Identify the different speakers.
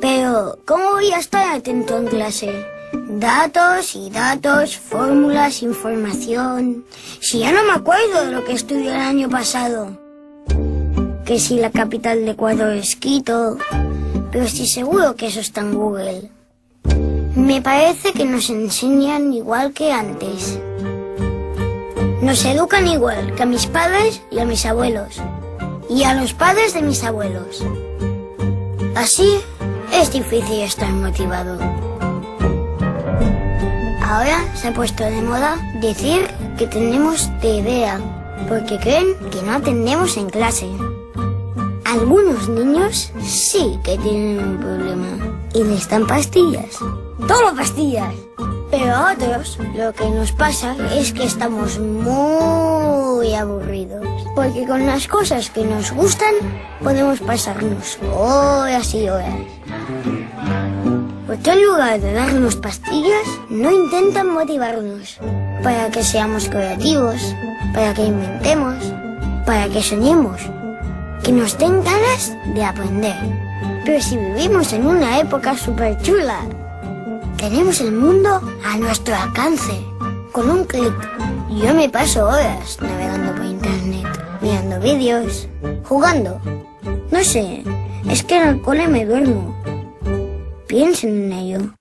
Speaker 1: Pero, ¿cómo voy a estar atento en clase? Datos y datos, fórmulas, información... Si ya no me acuerdo de lo que estudié el año pasado. Que si la capital de Ecuador es Quito... Pero estoy seguro que eso está en Google. Me parece que nos enseñan igual que antes. Nos educan igual que a mis padres y a mis abuelos. Y a los padres de mis abuelos. Así es difícil estar motivado. Ahora se ha puesto de moda decir que tenemos TDA, porque creen que no atendemos en clase. Algunos niños sí que tienen un problema y les dan pastillas. ¡Toma pastillas! Pero a otros lo que nos pasa es que estamos muy aburridos. Porque con las cosas que nos gustan podemos pasarnos horas y horas. Porque en lugar de darnos pastillas, no intentan motivarnos para que seamos creativos, para que inventemos, para que soñemos, que nos den ganas de aprender. Pero si vivimos en una época súper chula, tenemos el mundo a nuestro alcance, con un clic. Yo me paso horas navegando por internet, mirando vídeos, jugando. No sé, es que en el cole me duermo. Piensen en ello.